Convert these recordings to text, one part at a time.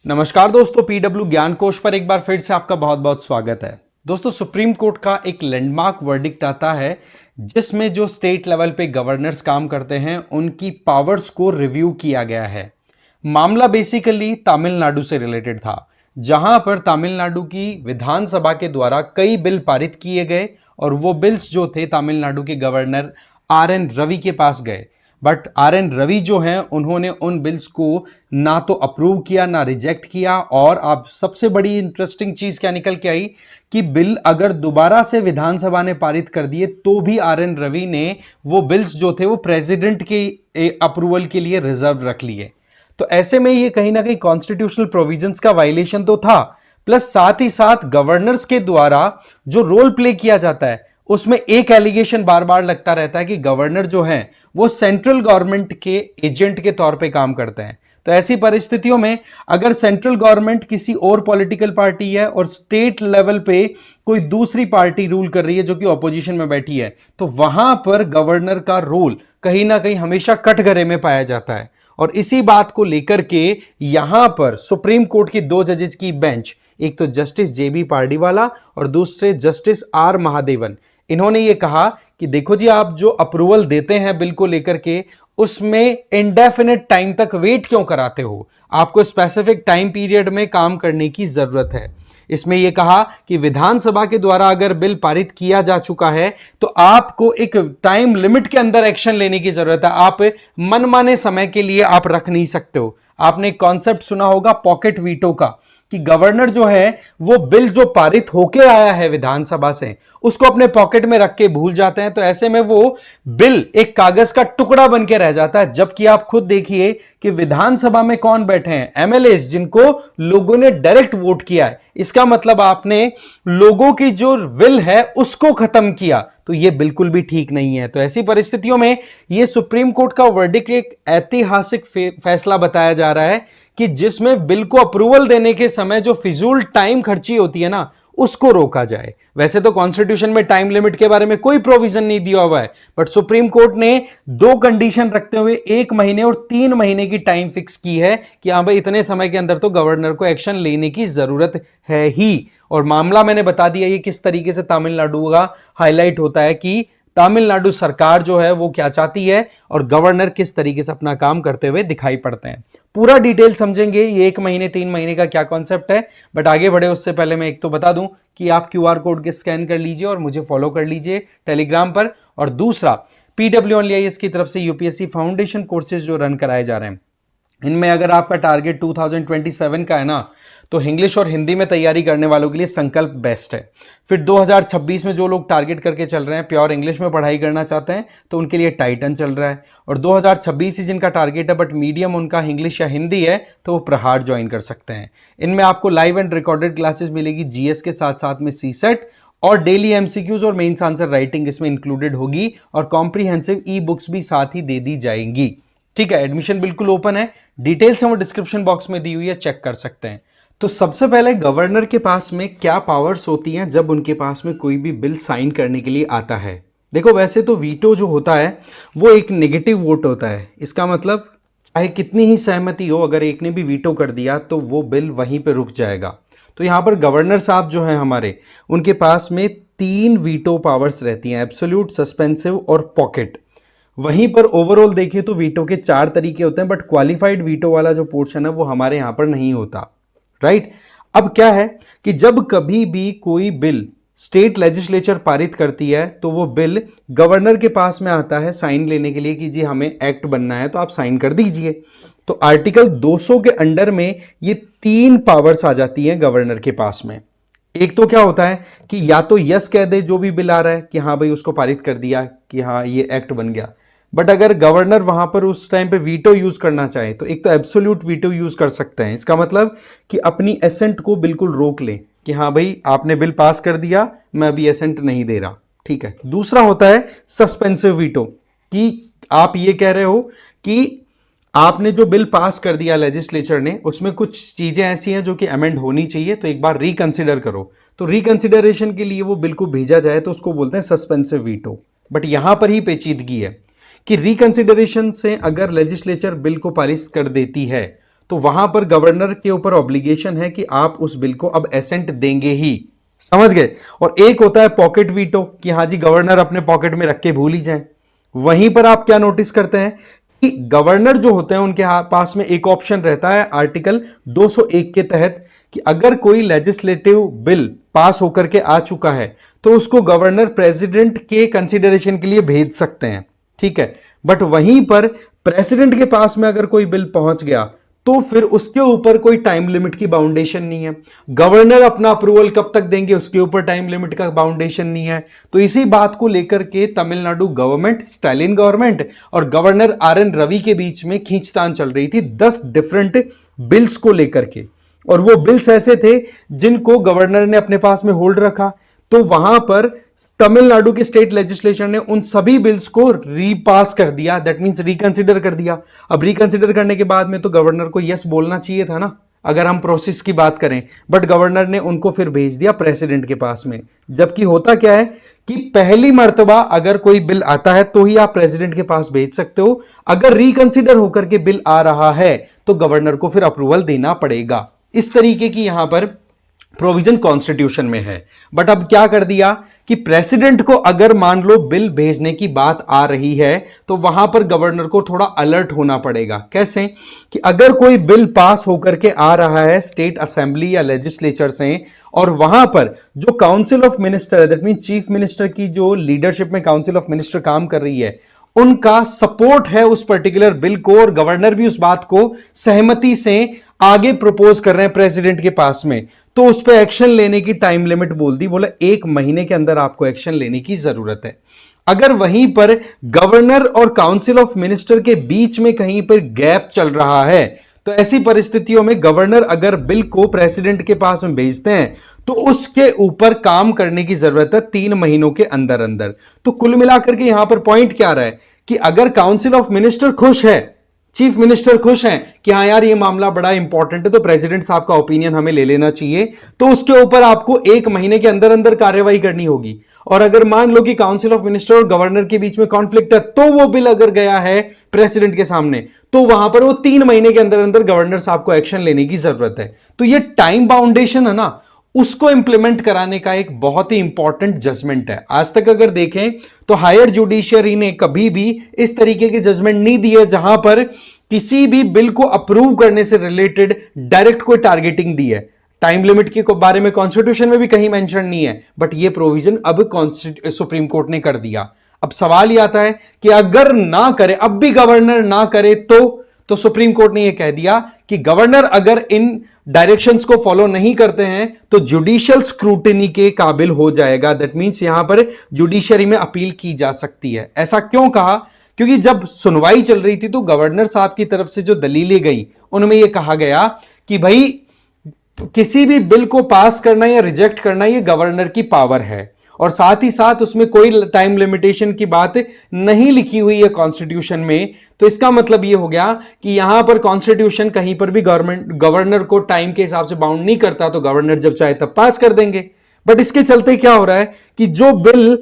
नमस्कार दोस्तों, पीडब्ल्यू ज्ञान कोश पर एक बार फिर से आपका बहुत बहुत स्वागत है। दोस्तों, सुप्रीम कोर्ट का एक लैंडमार्क वर्डिक्ट आता है जिसमें जो स्टेट लेवल पे गवर्नर्स काम करते हैं उनकी पावर्स को रिव्यू किया गया है। मामला बेसिकली तमिलनाडु से रिलेटेड था, जहां पर तमिलनाडु की विधानसभा के द्वारा कई बिल पारित किए गए और वो बिल्स जो थे तमिलनाडु के गवर्नर आर.एन. रवि के पास गए। But RN. रवि जो हैं उन्होंने उन बिल्स को ना तो अप्रूव किया ना रिजेक्ट किया। और अब सबसे बड़ी इंटरेस्टिंग चीज क्या निकल के आई कि बिल अगर दोबारा से विधानसभा ने पारित कर दिए तो भी आर.एन. रवि ने वो बिल्स जो थे वो प्रेसिडेंट के अप्रूवल के लिए रिजर्व रख लिए। तो ऐसे में ये कहीं ना कहीं कॉन्स्टिट्यूशनल प्रोविजंस का वायलेशन तो था, प्लस साथ ही साथ गवर्नर्स के द्वारा जो रोल प्ले किया जाता है उसमें एक एलिगेशन बार बार लगता रहता है कि गवर्नर जो हैं वो सेंट्रल गवर्नमेंट के एजेंट के तौर पे काम करते हैं। तो ऐसी परिस्थितियों में अगर सेंट्रल गवर्नमेंट किसी और पॉलिटिकल पार्टी है और स्टेट लेवल पे कोई दूसरी पार्टी रूल कर रही है जो कि ऑपोजिशन में बैठी है, तो वहां पर गवर्नर का रोल कहीं ना कहीं हमेशा कटघरे में पाया जाता है। और इसी बात को लेकर के यहां पर सुप्रीम कोर्ट की दो जजेस की बेंच, एक तो जस्टिस जे.बी. पार्डीवाला और दूसरे जस्टिस आर. महादेवन, इन्होंने ये कहा कि देखो जी, आप जो अप्रूवल देते हैं बिल को लेकर के उसमें इंडेफिनिट टाइम तक वेट क्यों कराते हो? आपको स्पेसिफिक टाइम पीरियड में काम करने की जरूरत है। इसमें यह कहा कि विधानसभा के द्वारा अगर बिल पारित किया जा चुका है तो आपको एक टाइम लिमिट के अंदर एक्शन लेने की जरूरत है। आप मनमाने समय के लिए आप रख नहीं सकते हो। आपने कॉन्सेप्ट सुना होगा पॉकेट वीटो का, कि गवर्नर जो है वो बिल जो पारित होके आया है विधानसभा से उसको अपने पॉकेट में रख के भूल जाते हैं। तो ऐसे में वो बिल एक कागज का टुकड़ा बन के रह जाता है। जबकि आप खुद देखिए कि विधानसभा में कौन बैठे हैं? एमएलएस, जिनको लोगों ने डायरेक्ट वोट किया है। इसका मतलब आपने लोगों की जो विल है उसको खत्म किया। तो यह बिल्कुल भी ठीक नहीं है। तो ऐसी परिस्थितियों में यह सुप्रीम कोर्ट का वर्डिक्ट एक ऐतिहासिक फैसला बताया जा रहा है कि जिसमें बिल को अप्रूवल देने के समय जो फिजूल टाइम खर्ची होती है ना, उसको रोका जाए। वैसे तो कॉन्स्टिट्यूशन में टाइम लिमिट के बारे में कोई प्रोविजन नहीं दिया हुआ है, बट सुप्रीम कोर्ट ने दो कंडीशन रखते हुए 1 महीने और 3 महीने की टाइम फिक्स की है कि हां भाई, इतने समय के अंदर तो गवर्नर को एक्शन लेने की जरूरत है ही। और मामला मैंने बता दिया ये किस तरीके से तमिलनाडु का हाईलाइट होता है कि तमिलनाडु सरकार जो है वो क्या चाहती है और गवर्नर किस तरीके से अपना काम करते हुए दिखाई पड़ते हैं। पूरा डिटेल समझेंगे ये 1 महीने 3 महीने का क्या कॉन्सेप्ट है। बट आगे बढ़े उससे पहले मैं एक तो बता दूं कि आप क्यूआर कोड के स्कैन कर लीजिए और मुझे फॉलो कर लीजिए टेलीग्राम पर। और दूसरा, PWIS की तरफ से यूपीएससी फाउंडेशन कोर्सेज जो रन कराए जा रहे हैं, इनमें अगर आपका टारगेट 2027 का है ना, तो इंग्लिश और हिंदी में तैयारी करने वालों के लिए संकल्प बेस्ट है। फिर 2026 में जो लोग टारगेट करके चल रहे हैं, प्योर इंग्लिश में पढ़ाई करना चाहते हैं, तो उनके लिए टाइटन चल रहा है। और 2026 ही जिनका टारगेट है बट मीडियम उनका इंग्लिश या हिंदी है, तो वो प्रहार ज्वाइन कर सकते हैं। इनमें आपको लाइव एंड रिकॉर्डेड क्लासेस मिलेगी, जीएस के साथ साथ में सीसेट और डेली एमसीक्यूज और मेंस आंसर राइटिंग इसमें इंक्लूडेड होगी। और कॉम्प्रिहेंसिव ई बुक्स भी साथ ही दे दी जाएंगी। ठीक है, एडमिशन बिल्कुल ओपन है। डिटेल्स हम डिस्क्रिप्शन बॉक्स में दी हुई है, चेक कर सकते हैं। तो सबसे पहले गवर्नर के पास में क्या पावर्स होती हैं जब उनके पास में कोई भी बिल साइन करने के लिए आता है? देखो, वैसे तो वीटो जो होता है वो एक नेगेटिव वोट होता है। इसका मतलब चाहे कितनी ही सहमति हो, अगर एक ने भी वीटो कर दिया तो वो बिल वहीं पे रुक जाएगा। तो यहां पर गवर्नर साहब जो हैं हमारे, उनके पास में 3 वीटो पावर्स रहती हैं, एब्सोल्यूट, सस्पेंसिव और पॉकेट। वहीं पर ओवरऑल देखिए तो वीटो के 4 तरीके होते हैं, बट क्वालिफाइड वीटो वाला जो पोर्शन है वो हमारे यहां पर नहीं होता। राइट? अब क्या है कि जब कभी भी कोई बिल स्टेट लेजिस्लेचर पारित करती है तो वो बिल गवर्नर के पास में आता है साइन लेने के लिए कि जी हमें एक्ट बनना है, तो आप साइन कर दीजिए। तो आर्टिकल 200 के अंडर में ये 3 पावर्स आ जाती हैं गवर्नर के पास में। एक तो क्या होता है कि या तो यस कह दे जो भी बिल आ रहा है कि हाँ भाई उसको पारित कर दिया कि हाँ ये एक्ट बन गया। बट अगर गवर्नर वहां पर उस टाइम पे वीटो यूज करना चाहे तो एक तो एब्सोल्यूट वीटो यूज कर सकते हैं। इसका मतलब कि अपनी एसेंट को बिल्कुल रोक लें कि हाँ भाई आपने बिल पास कर दिया, मैं अभी एसेंट नहीं दे रहा। ठीक है। दूसरा होता है सस्पेंसिव वीटो, कि आप ये कह रहे हो कि आपने जो बिल पास कर दिया लेजिस्लेचर ने, उसमें कुछ चीजें ऐसी हैं जो कि अमेंड होनी चाहिए, तो एक बार रिकंसिडर करो। तो रिकंसिडरेशन के लिए वो बिल को भेजा जाए तो उसको बोलते हैं सस्पेंसिव वीटो। बट यहां पर ही पेचीदगी है कि रिकंसिडरेशन से अगर लेजिस्लेचर बिल को पारित कर देती है तो वहां पर गवर्नर के ऊपर ऑब्लिगेशन है कि आप उस बिल को अब एसेंट देंगे ही। समझ गए? और एक होता है पॉकेट वीटो कि हाँ जी गवर्नर अपने पॉकेट में रख के भूल ही जाए। वहीं पर आप क्या नोटिस करते हैं कि गवर्नर जो होते हैं उनके पास में एक ऑप्शन रहता है आर्टिकल 201 के तहत कि अगर कोई लेजिस्लेटिव बिल पास होकर के आ चुका है तो उसको गवर्नर प्रेसिडेंट के कंसिडरेशन के लिए भेज सकते हैं। ठीक है, बट वहीं पर प्रेसिडेंट के पास में अगर कोई बिल पहुंच गया तो फिर उसके ऊपर कोई टाइम लिमिट की बाउंडेशन नहीं है। गवर्नर अपना अप्रूवल कब तक देंगे उसके ऊपर टाइम लिमिट का बाउंडेशन नहीं है। तो इसी बात को लेकर के तमिलनाडु गवर्नमेंट, स्टालिन गवर्नमेंट और गवर्नर RN रवि के बीच में खींचतान चल रही थी 10 डिफरेंट बिल्स को लेकर के। और वो बिल्स ऐसे थे जिनको गवर्नर ने अपने पास में होल्ड रखा। तो वहां पर तमिलनाडु के स्टेट लेजिस्लेचर ने उन सभी बिल्स को रीपास कर दिया, दैट मींस रिकंसिडर कर दिया। अब रिकंसिडर करने के बाद में तो गवर्नर को यस बोलना चाहिए था ना, अगर हम प्रोसेस की बात करें, बट गवर्नर ने उनको फिर भेज दिया प्रेसिडेंट के पास में। जबकि होता क्या है कि पहली मर्तबा अगर कोई बिल आता है तो ही आप प्रेसिडेंट के पास भेज सकते हो, अगर रिकंसिडर होकर के बिल आ रहा है तो गवर्नर को फिर अप्रूवल देना पड़ेगा। इस तरीके की यहां पर प्रोविजन कॉन्स्टिट्यूशन में है। बट अब क्या कर दिया कि प्रेसिडेंट को अगर मान लो बिल भेजने की बात आ रही है तो वहां पर गवर्नर को थोड़ा अलर्ट होना पड़ेगा। कैसे? कि अगर कोई बिल पास होकर के आ रहा है स्टेट असेंबली या लेजिस्लेचर से और वहां पर जो काउंसिल ऑफ मिनिस्टर है, दैट मीन चीफ मिनिस्टर की जो लीडरशिप में काउंसिल ऑफ मिनिस्टर काम कर रही है, उनका सपोर्ट है उस पर्टिकुलर बिल को और गवर्नर भी उस बात को सहमति से आगे प्रपोज कर रहे हैं प्रेसिडेंट के पास में, तो उस पर एक्शन लेने की टाइम लिमिट बोल दी, बोला 1 महीने के अंदर आपको एक्शन लेने की जरूरत है। अगर वहीं पर गवर्नर और काउंसिल ऑफ मिनिस्टर के बीच में कहीं पर गैप चल रहा है तो ऐसी परिस्थितियों में गवर्नर अगर बिल को प्रेसिडेंट के पास में भेजते हैं तो उसके ऊपर काम करने की जरूरत है 3 महीनों के अंदर अंदर। तो कुल मिलाकर के यहां पर पॉइंट क्या रहा है कि अगर काउंसिल ऑफ मिनिस्टर खुश है, चीफ मिनिस्टर खुश हैं कि हाँ यार ये मामला बड़ा इंपॉर्टेंट है तो प्रेसिडेंट साहब का ओपिनियन हमें ले लेना चाहिए, तो उसके ऊपर आपको 1 महीने के अंदर अंदर कार्रवाई करनी होगी। और अगर मान लो कि काउंसिल ऑफ मिनिस्टर और गवर्नर के बीच में कॉन्फ्लिक्ट है तो वो बिल अगर गया है प्रेसिडेंट के सामने तो वहां पर वो 3 महीने के अंदर अंदर गवर्नर साहब को एक्शन लेने की जरूरत है। तो ये टाइम बाउंडेशन है ना, उसको इंप्लीमेंट कराने का एक बहुत ही इंपॉर्टेंट जजमेंट है। आज तक अगर देखें तो हायर जुडिशियरी ने कभी भी इस तरीके के जजमेंट नहीं दिए जहां पर किसी भी बिल को अप्रूव करने से रिलेटेड डायरेक्ट कोई टारगेटिंग दी है। टाइम लिमिट के बारे में कॉन्स्टिट्यूशन में भी कहीं मेंशन नहीं है, बट ये प्रोविजन अब सुप्रीम कोर्ट ने कर दिया। अब सवाल यह आता है कि अगर ना करे, अब भी गवर्नर ना करे तो सुप्रीम कोर्ट ने यह कह दिया कि गवर्नर अगर इन डायरेक्शंस को फॉलो नहीं करते हैं तो जुडिशियल स्क्रूटिनी के काबिल हो जाएगा। दैट मींस यहां पर जुडिशरी में अपील की जा सकती है। ऐसा क्यों कहा? क्योंकि जब सुनवाई चल रही थी तो गवर्नर साहब की तरफ से जो दलीलें गई उनमें यह कहा गया कि भाई किसी भी बिल को पास करना या रिजेक्ट करना यह गवर्नर की पावर है, और साथ ही साथ उसमें कोई टाइम लिमिटेशन की बात नहीं लिखी हुई है कॉन्स्टिट्यूशन में। तो इसका मतलब यह हो गया कि यहां पर कॉन्स्टिट्यूशन कहीं पर भी गवर्नर को टाइम के हिसाब से बाउंड नहीं करता, तो गवर्नर जब चाहे तब पास कर देंगे। बट इसके चलते क्या हो रहा है कि जो बिल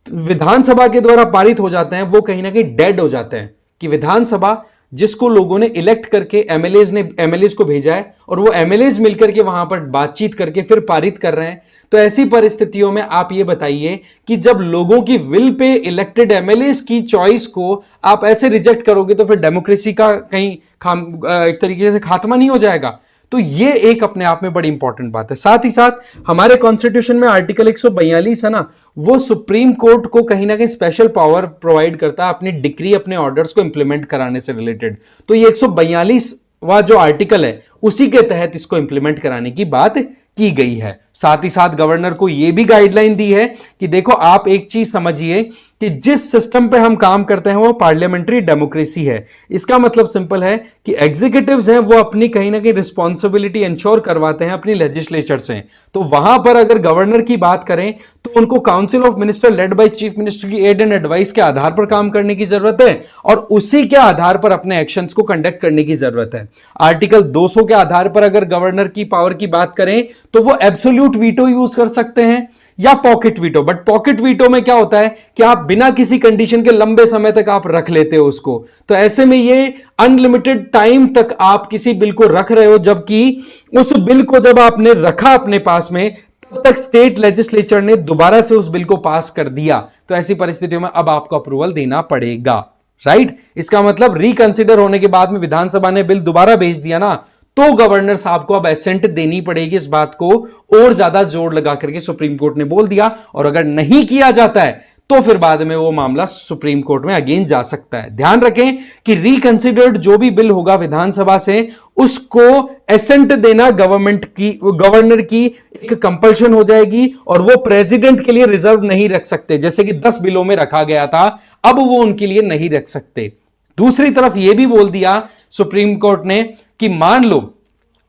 विधानसभा के द्वारा पारित हो जाते हैं वो कहीं ना कहीं डेड हो जाते हैं, कि विधानसभा जिसको लोगों ने इलेक्ट करके एमएलएज को भेजा है और वो एमएलएज मिलकर के वहां पर बातचीत करके फिर पारित कर रहे हैं। तो ऐसी परिस्थितियों में आप ये बताइए कि जब लोगों की विल पे इलेक्टेड एमएलएज की चॉइस को आप ऐसे रिजेक्ट करोगे तो फिर डेमोक्रेसी का कहीं एक तरीके से खात्मा नहीं हो जाएगा। तो ये एक अपने आप में बड़ी इंपॉर्टेंट बात है। साथ ही साथ हमारे कॉन्स्टिट्यूशन में आर्टिकल 142 है ना, वो सुप्रीम कोर्ट को कहीं ना कहीं स्पेशल पावर प्रोवाइड करता है अपनी डिक्री, अपने ऑर्डर्स को इंप्लीमेंट कराने से रिलेटेड। तो ये 142वां जो आर्टिकल है उसी के तहत इसको इंप्लीमेंट कराने की बात की गई है। साथ ही साथ गवर्नर को यह भी गाइडलाइन दी है कि देखो आप एक चीज समझिए कि जिस सिस्टम पे हम काम करते हैं वो पार्लियामेंट्री डेमोक्रेसी है। इसका मतलब सिंपल है कि एग्जीक्यूटिव्स हैं वो अपनी कहीं ना कहीं रिस्पॉन्सिबिलिटी इंश्योर करवाते हैं अपनी लेजिस्लेचर से। तो वहां पर अगर गवर्नर की बात करें तो उनको council of minister led by chief minister की एड एंड एडवाइस के आधार पर काम करने की जरूरत है और उसी के आधार पर अपने एक्शंस को कंडक्ट करने की जरूरत है। आर्टिकल 200 के आधार पर अगर गवर्नर की पावर की बात करें तो वो एब्सोल्यूट वीटो यूज कर सकते हैं या pocket veto. But pocket veto में क्या होता है कि आप बिना किसी कंडीशन के लंबे समय तक आप रख लेते हो उसको, तो ऐसे में ये अनलिमिटेड टाइम तक आप किसी बिल को रख रहे हो, जबकि उस बिल को जब आपने रखा अपने पास में तब तक स्टेट लेजिस्लेचर ने दोबारा से उस बिल को पास कर दिया, तो ऐसी परिस्थितियों में अब आपको अप्रूवल देना पड़ेगा। राइट, इसका मतलब रिकंसिडर होने के बाद में विधानसभा ने बिल दोबारा भेज दिया ना, तो गवर्नर साहब को अब एसेंट देनी पड़ेगी। इस बात को और ज्यादा जोर लगा करके सुप्रीम कोर्ट ने बोल दिया, और अगर नहीं किया जाता है तो फिर बाद में वो मामला सुप्रीम कोर्ट में अगेन जा सकता है। ध्यान रखें कि रिकंसिडर्ड जो भी बिल होगा विधानसभा से, उसको एसेंट देना गवर्नर की एक कंपल्शन हो जाएगी, और वो प्रेसिडेंट के लिए रिजर्व नहीं रख सकते, जैसे कि 10 बिलों में रखा गया था, अब वो उनके लिए नहीं रख सकते। दूसरी तरफ यह भी बोल दिया सुप्रीम कोर्ट ने कि मान लो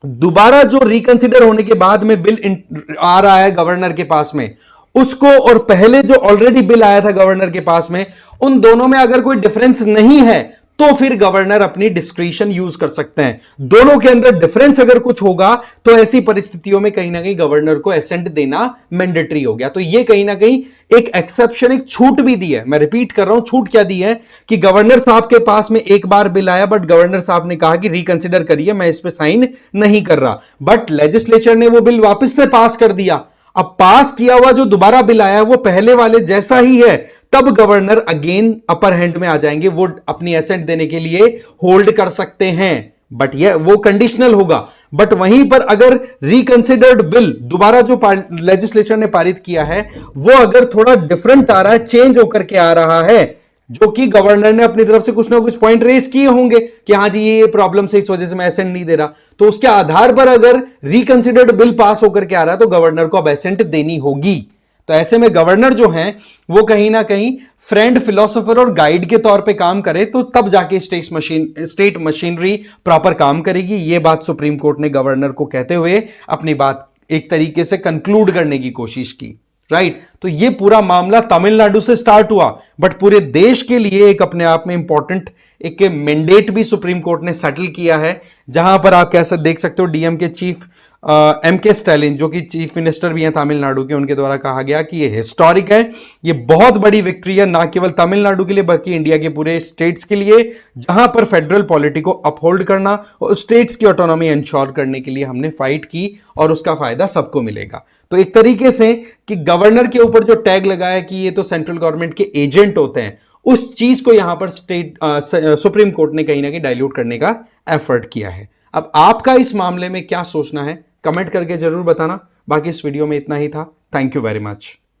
दोबारा जो रिकंसिडर होने के बाद में बिल आ रहा है गवर्नर के पास में, उसको और पहले जो ऑलरेडी बिल आया था गवर्नर के पास में, उन दोनों में अगर कोई डिफरेंस नहीं है तो फिर गवर्नर अपनी डिस्क्रिशन यूज कर सकते हैं। दोनों के अंदर डिफरेंस अगर कुछ होगा तो ऐसी परिस्थितियों में कहीं ना कहीं गवर्नर को एसेंट देना मैंडेटरी हो गया। तो ये कहीं ना कहीं एक एक्सेप्शन, एक छूट भी दी है। मैं रिपीट कर रहा हूं, छूट क्या दी है कि गवर्नर साहब के पास में एक बार बिल आया, बट गवर्नर साहब ने कहा कि रिकंसिडर करिए, मैं इस पे साइन नहीं कर रहा, बट लेजिस्लेचर ने वो बिल वापस से पास कर दिया। अब पास किया हुआ जो दोबारा बिल आया वो पहले वाले जैसा ही है, तब गवर्नर अगेन अपर हैंड में आ जाएंगे, वो अपनी एसेंट देने के लिए होल्ड कर सकते हैं, बट ये वो कंडीशनल होगा। बट वहीं पर अगर रिकंसिडर्ड बिल दोबारा जो लेजिस्लेचर ने पारित किया है वो अगर थोड़ा डिफरेंट आ रहा है, चेंज होकर के आ रहा है, जो कि गवर्नर ने अपनी तरफ से कुछ ना कुछ पॉइंट रेज किए होंगे कि हाँ जी ये प्रॉब्लम से इस वजह से मैं एसेंट नहीं दे रहा, तो उसके आधार पर अगर रिकंसिडर्ड बिल पास होकर के आ रहा है तो गवर्नर को अब एसेंट देनी होगी। तो ऐसे में गवर्नर जो है वो कहीं ना कहीं फ्रेंड, फिलोसोफर और गाइड के तौर पे काम करे, तो तब जाके स्टेट मशीनरी प्रॉपर काम करेगी। ये बात सुप्रीम कोर्ट ने गवर्नर को कहते हुए अपनी बात एक तरीके से कंक्लूड करने की कोशिश की। राइट, तो ये पूरा मामला तमिलनाडु से स्टार्ट हुआ, बट पूरे देश के लिए एक अपने आप में इंपॉर्टेंट एक मैंडेट भी सुप्रीम कोर्ट ने सेटल किया है, जहां पर आप कैसे देख सकते हो डीएम के चीफ एम.के. स्टालिन, जो कि चीफ मिनिस्टर भी हैं तमिलनाडु के, उनके द्वारा कहा गया कि ये हिस्टोरिक है, ये बहुत बड़ी विक्ट्री है, ना केवल तमिलनाडु के लिए बल्कि इंडिया के पूरे स्टेट्स के लिए, जहां पर फेडरल पॉलिटी को अपहोल्ड करना और स्टेट्स की ऑटोनॉमी इंश्योर करने के लिए हमने फाइट की, और उसका फायदा सबको मिलेगा। तो एक तरीके से कि गवर्नर के ऊपर जो टैग लगाया कि ये तो सेंट्रल गवर्नमेंट के एजेंट होते हैं, उस चीज को यहां पर सुप्रीम कोर्ट ने कहीं ना कहीं डाइल्यूट करने का एफर्ट किया है। अब आपका इस मामले में क्या सोचना है, कमेंट करके जरूर बताना। बाकी इस वीडियो में इतना ही था। Thank you very much.